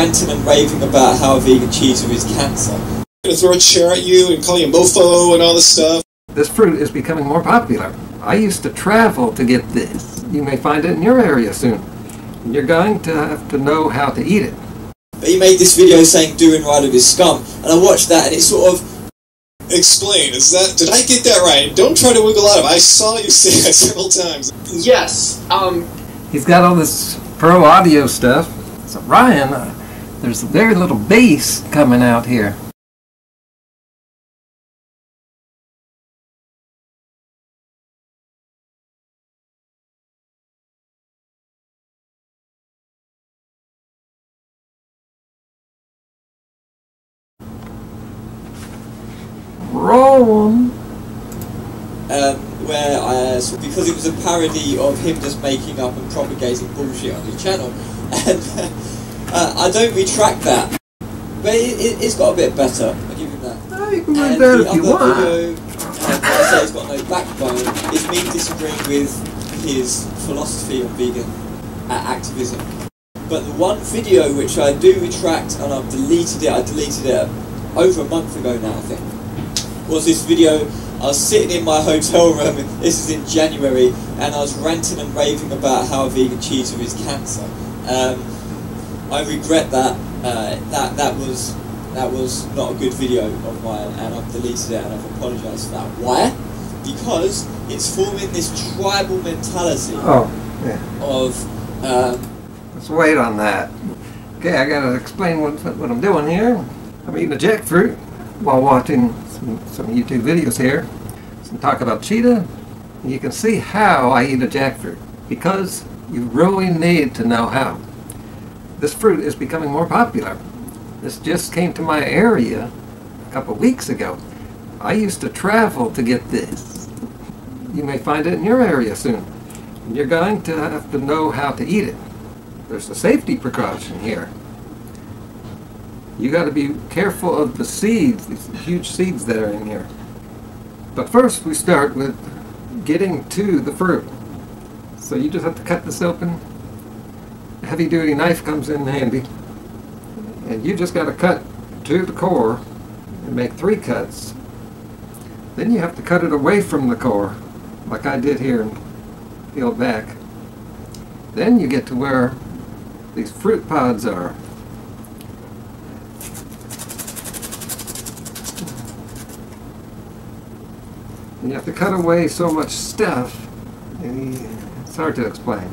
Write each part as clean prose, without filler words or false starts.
ranting and raving about how a vegan cheetah is cancer. I'm going to throw a chair at you and call you mofo and all this stuff. This fruit is becoming more popular. I used to travel to get this. You may find it in your area soon. You're going to have to know how to eat it. But he made this video saying doing right of his scum, and I watched that and it sort of... Explain, did I get that right? Don't try to wiggle out of it. I saw you say that several times. Yes, He's got all this pro audio stuff. So Ryan, there's very little bass coming out here. Roll. Because it was a parody of him just making up and propagating bullshit on his channel, and I don't retract that, but it's got a bit better. I'll give him that. Oh, you can read that if you want. Video, I say it's got no backbone. It's me disagreeing with his philosophy on vegan activism. But the one video which I do retract, and I've deleted it. I deleted it over a month ago now, I think. Was this video? I was sitting in my hotel room, this is in January, and I was ranting and raving about how a vegan cheetah is cancer. I regret that. That was not a good video of mine, and I've deleted it and I've apologised for that. Why? Because it's forming this tribal mentality of... Let's wait on that. Okay, I gotta explain what I'm doing here. I'm eating a jackfruit while watching some YouTube videos here. Some talk about cheetah. You can see how I eat a jackfruit, because you really need to know how. This fruit is becoming more popular. This just came to my area a couple weeks ago. I used to travel to get this. You may find it in your area soon. You're going to have to know how to eat it. There's a safety precaution here. You got to be careful of the seeds, these huge seeds that are in here. But first we start with getting to the fruit. So you just have to cut this open. A heavy-duty knife comes in handy. And you just got to cut to the core and make 3 cuts. Then you have to cut it away from the core, like I did here, and peel it back. Then you get to where these fruit pods are. And you have to cut away so much stuff, and it's hard to explain.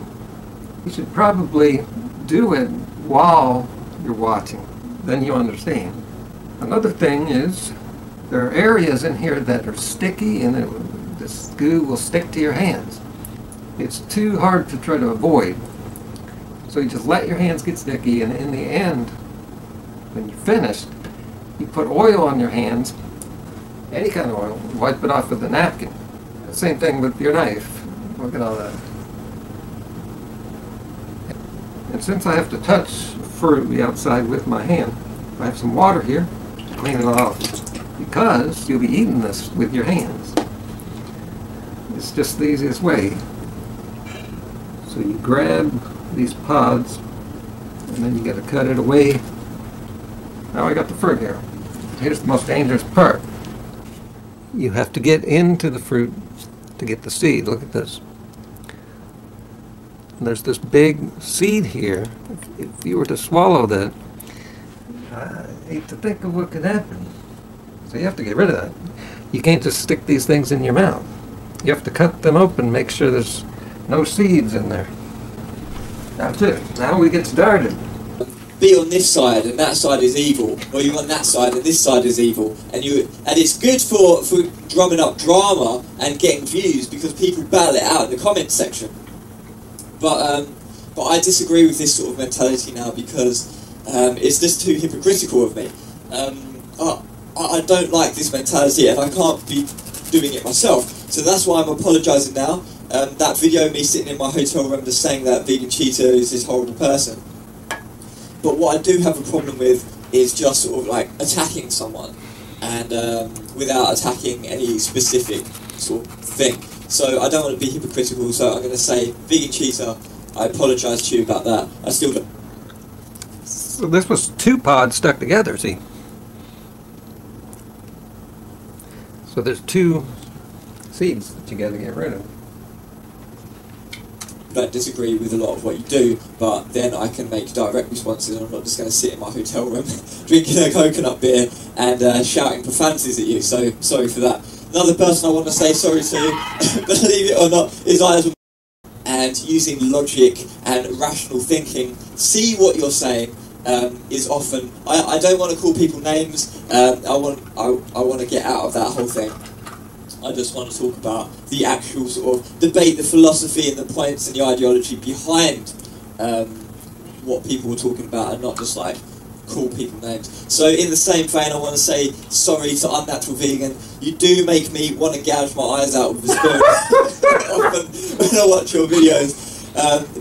You should probably do it while you're watching, then you understand. Another thing is, there are areas in here that are sticky, and this goo will stick to your hands. It's too hard to try to avoid. So you just let your hands get sticky, and in the end, when you're finished, you put oil on your hands, any kind of oil, wipe it off with a napkin. Same thing with your knife. Look at all that. And since I have to touch fruit the outside with my hand, I have some water here to clean it off, because you'll be eating this with your hands. It's just the easiest way. So you grab these pods, and then you got to cut it away. Now I got the fruit here. Here's the most dangerous part. You have to get into the fruit to get the seed. Look at this. And there's this big seed here. If you were to swallow that, I hate to think of what could happen. So you have to get rid of that. You can't just stick these things in your mouth. You have to cut them open, make sure there's no seeds in there. That's it. Now we get started. Be on this side and that side is evil, or you're on that side and this side is evil, and it's good for drumming up drama and getting views because people battle it out in the comments section. But I disagree with this sort of mentality now because it's just too hypocritical of me. I don't like this mentality, and I can't be doing it myself. So that's why I'm apologising now. That video of me sitting in my hotel room just saying that vegan cheetah is this horrible person. But what I do have a problem with is just sort of like attacking someone, and without attacking any specific sort of thing. So I don't want to be hypocritical, so I'm going to say, vegan cheetah, I apologise to you about that. I still don't. So this was 2 pods stuck together, see? So there's 2 seeds that you got to get rid of. I don't disagree with a lot of what you do, but then I can make direct responses. I'm not just going to sit in my hotel room drinking a coconut beer and shouting profanities at you, so sorry for that. Another person I want to say sorry to, believe it or not, is Isaac. And using logic and rational thinking, see what you're saying is often... I don't want to call people names, I want to get out of that whole thing. I just want to talk about the actual sort of debate, the philosophy and the points and the ideology behind what people were talking about, and not just like call people names. So in the same vein, I want to say sorry to Unnatural Vegan. You do make me want to gouge my eyes out with the spoon often when I watch your videos.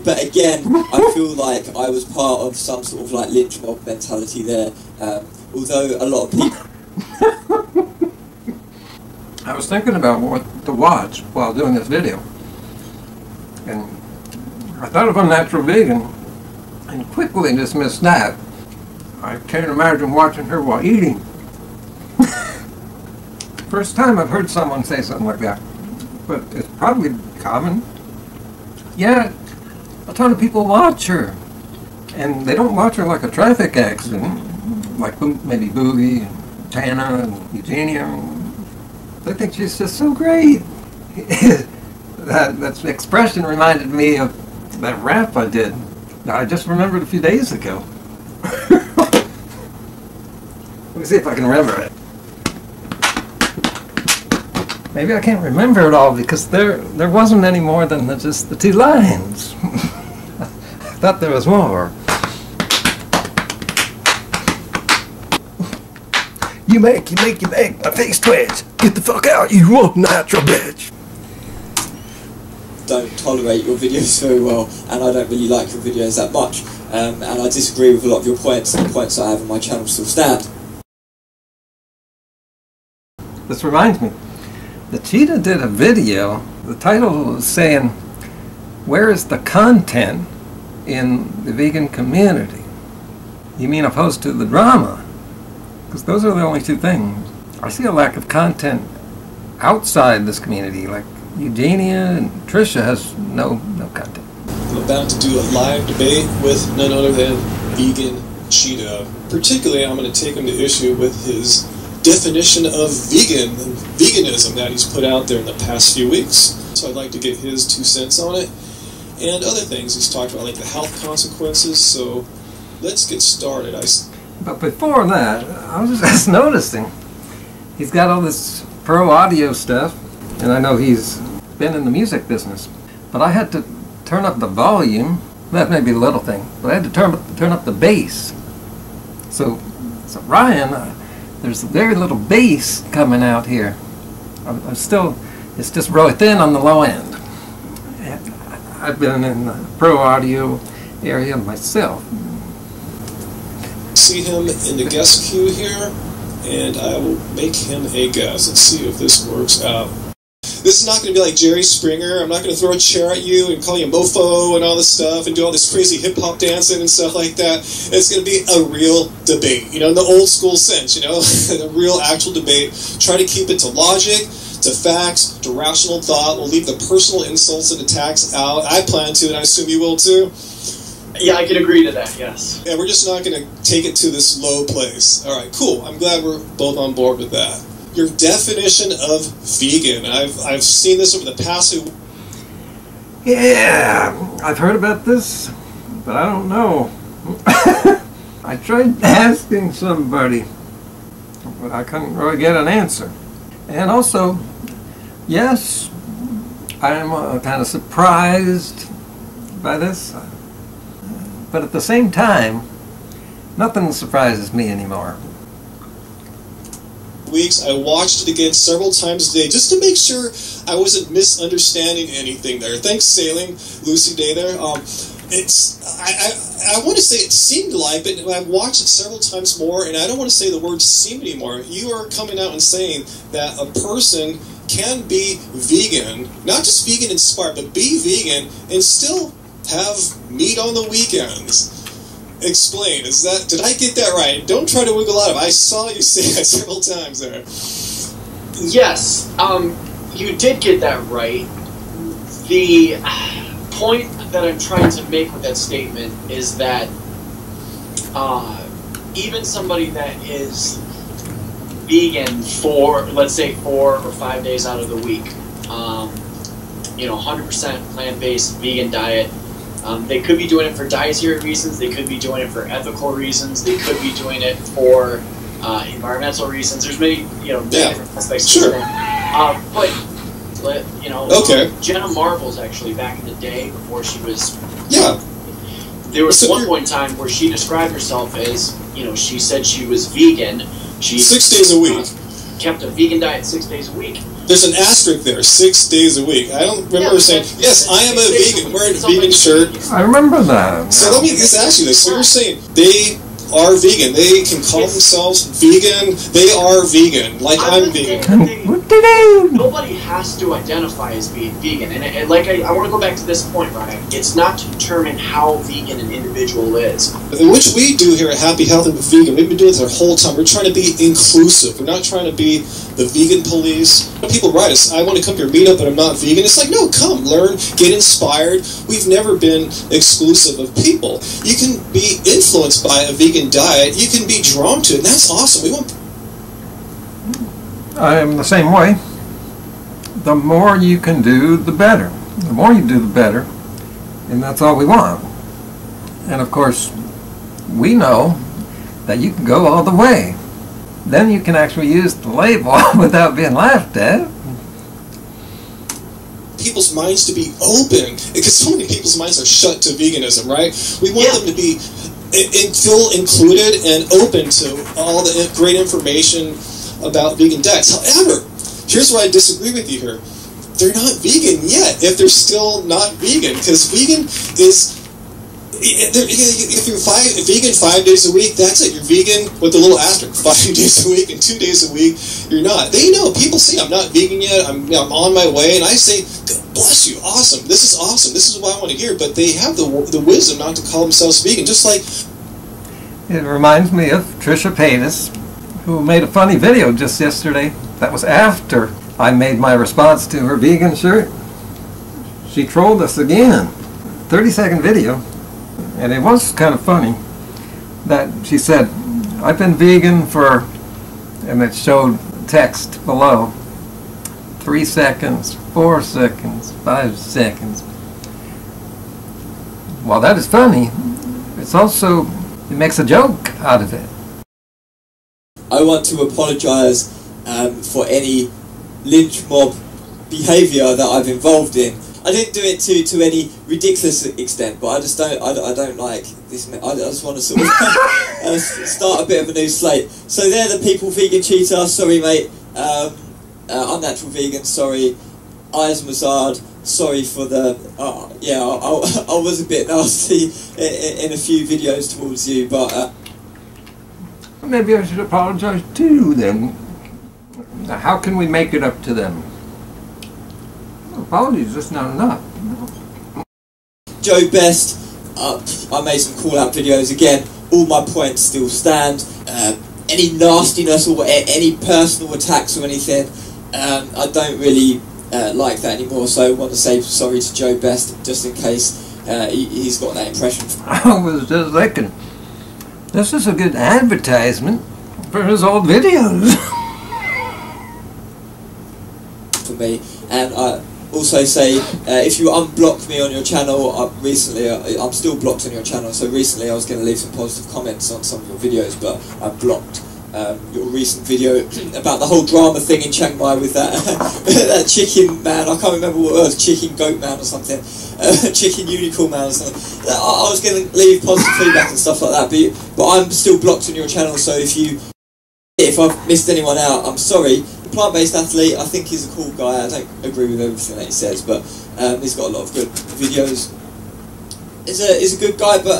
But again, I feel like I was part of some sort of like lynch mob mentality there. Although a lot of people... I was thinking about what to watch while doing this video, and I thought of Unnatural Vegan and quickly dismissed that. I can't imagine watching her while eating. First time I've heard someone say something like that, but it's probably common. Yeah, a ton of people watch her, and they don't watch her like a traffic accident, like maybe Boogie, and Tana, and Eugenia. They think she's just so great. That expression reminded me of that rap I did. I just remembered a few days ago. Let me see if I can remember it. Maybe I can't remember it all because there wasn't any more than just the 2 lines. I thought there was more. You make my face twitch. Get the fuck out, you unnatural bitch. Don't tolerate your videos very well, and I don't really like your videos that much, and I disagree with a lot of your points, and the points I have on my channel still stand. This reminds me, the cheetah did a video, the title was saying, where is the content in the vegan community? You mean opposed to the drama? Because those are the only 2 things. I see a lack of content outside this community, like Eugenia and Trisha has no content. I'm about to do a live debate with none other than Vegan Cheetah. Particularly, I'm going to take him to issue with his definition of vegan and veganism that he's put out there in the past few weeks. So I'd like to get his 2 cents on it. And other things he's talked about, like the health consequences. So let's get started. But before that, I was just noticing, he's got all this pro audio stuff, and I know he's been in the music business, but I had to turn up the volume. That may be a little thing, but I had to turn up the bass. So Ryan, there's very little bass coming out here. It's just really thin on the low end. I've been in the pro audio area myself. See him in the guest queue here, and I will make him a guest and see if this works out. This is not going to be like Jerry Springer. I'm not going to throw a chair at you and call you a mofo and all this stuff and do all this crazy hip-hop dancing and stuff like that. It's going to be a real debate, in the old school sense, a real actual debate. Try to keep it to logic, to facts, to rational thought. We'll leave the personal insults and attacks out. I plan to, and I assume you will too. Yeah, I can agree to that, yes. Yeah, we're just not going to take it to this low place. All right, cool. I'm glad we're both on board with that. Your definition of vegan. I've seen this over the past few... Yeah, I've heard about this, but I don't know. I tried asking somebody, but I couldn't really get an answer. And also, yes, I'm kind of surprised by this. But at the same time, nothing surprises me anymore. Weeks, I watched it again several times a day just to make sure I wasn't misunderstanding anything there. Thanks, Sailing Lucy Day there. I want to say it seemed like, but I've watched it several times more, and I don't want to say the word seem anymore. You are coming out and saying that a person can be vegan, not just vegan inspired, but be vegan and still have meat on the weekends. Explain. Did I get that right? Don't try to wiggle out of it. I saw you say that several times there. Yes, you did get that right. The point that I'm trying to make with that statement is that even somebody that is vegan for, let's say, 4 or 5 days out of the week, 100% plant-based vegan diet, they could be doing it for dietary reasons, they could be doing it for ethical reasons, they could be doing it for environmental reasons. There's many, different aspects to that. But Jenna Marbles, actually, back in the day, before she was... Yeah. There was one point in time where she described herself as, she said she was vegan. She 6 days a week. Kept a vegan diet 6 days a week. There's an asterisk there, 6 days a week. I don't remember her saying, yes, I am a vegan, wearing a vegan shirt. I remember that. So let me just ask you this. So you're saying they are vegan. They can call themselves vegan. They are vegan, like I'm vegan. Nobody has to identify as being vegan. And I want to go back to this point, Ryan. It's not to determine how vegan an individual is. Which we do here at Happy Healthy with Vegan. We've been doing it the whole time. We're trying to be inclusive. We're not trying to be the vegan police. People write us, I want to come to your meetup, but I'm not vegan. It's like, no, come, learn, get inspired. We've never been exclusive of people. You can be influenced by a vegan diet. You can be drawn to it, and that's awesome. We want... I am the same way. The more you can do, the better. The more you do, the better. And that's all we want. And of course, we know that you can go all the way. Then you can actually use the label without being laughed at. People's minds to be open, because so many people's minds are shut to veganism, right? We want them to be feel included and open to all the great information about vegan diets. However, here's where I disagree with you here. They're not vegan yet if they're still not vegan, because vegan is... If you're vegan 5 days a week, that's it. You're vegan with a little asterisk. 5 days a week and 2 days a week, you're not. They know. People see I'm not vegan yet. I'm on my way, and I say, bless you, awesome. This is awesome. This is what I want to hear. But they have the wisdom not to call themselves vegan. Just like it reminds me of Trisha Paytas, who made a funny video just yesterday. That was after I made my response to her vegan shirt. She trolled us again. 30-second video. And it was kind of funny that she said, I've been vegan for, and it showed text below, 3 seconds, 4 seconds, 5 seconds. While that is funny, it's also, it makes a joke out of it. I want to apologise for any lynch mob behaviour that I've involved in. I didn't do it to any ridiculous extent, but I just don't like this. I just want to sort of start a bit of a new slate. So they're the people. Vegan Cheetah, sorry mate. Unnatural Vegan, sorry. Eyes Mazard, sorry for the. I was a bit nasty in a few videos towards you, but. Maybe I should apologise too then. Now, how can we make it up to them? Apologies, that's not enough. Joe Best, I made some call-out videos again. All my points still stand. Any nastiness or any personal attacks or anything, I don't really like that anymore. So I want to say sorry to Joe Best, just in case he's got that impression. I was just thinking, this is a good advertisement for his old videos. For me, and I also say, if you unblock me on your channel, recently, I'm still blocked on your channel, so recently I was going to leave some positive comments on some of your videos, but I blocked your recent video about the whole drama thing in Chiang Mai with that that chicken man, I can't remember what it was, chicken goat man or something, chicken unicorn man or something. I was going to leave positive feedback and stuff like that, but I'm still blocked on your channel, so if I've missed anyone out, I'm sorry. Plant-based athlete, I think he's a cool guy. I don't agree with everything that he says, but he's got a lot of good videos. He's a good guy, but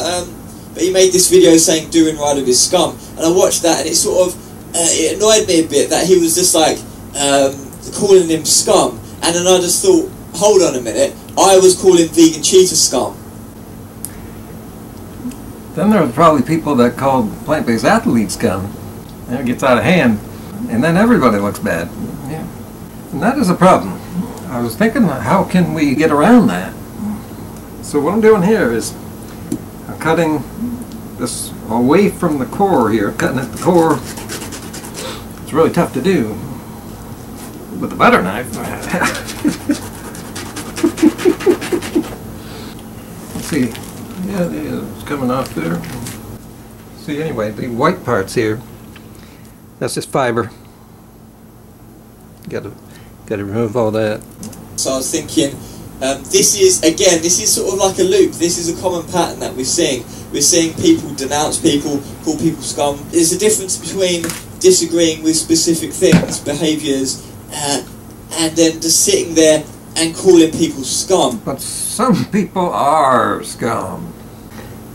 he made this video saying Doing Rider is scum, and I watched that, and it sort of it annoyed me a bit that he was just like calling him scum, and then I just thought, hold on a minute, I was calling Vegan Cheetah scum. Then there are probably people that call plant-based athletes scum. And it gets out of hand, and then everybody looks bad. Yeah. And that is a problem. I was thinking, how can we get around that? So what I'm doing here is I'm cutting this away from the core here, cutting at the core. It's really tough to do with a butter knife. Let's see. Yeah, it's coming off there. See, anyway, the white parts here, that's just fiber. Got to remove all that. So I was thinking, this is sort of like a loop. This is a common pattern that we're seeing. We're seeing people denounce people, call people scum. There's a difference between disagreeing with specific things, behaviours, and then just sitting there and calling people scum. But some people are scum.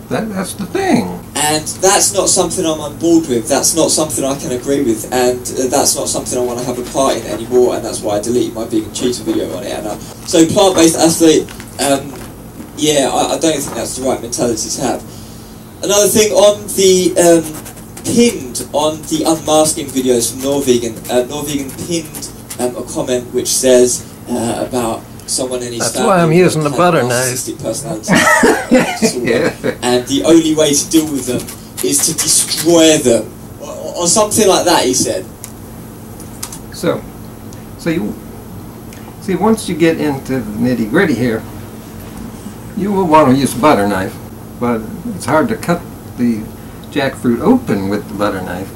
That's the thing. And that's not something I'm on board with. That's not something I can agree with. And that's not something I want to have a part in anymore. And that's why I deleted my vegan cheetah video on it. And so plant-based athlete, yeah, I don't think that's the right mentality to have. Another thing on the pinned on the unmasking videos from Norvegan, Norvegan pinned a comment which says about someone in his That's family why I'm using the butter narcissistic knife. personality disorder, and the only way to deal with them is to destroy them, or something like that. He said. So you see, once you get into the nitty-gritty here, you will want to use a butter knife, but it's hard to cut the jackfruit open with the butter knife.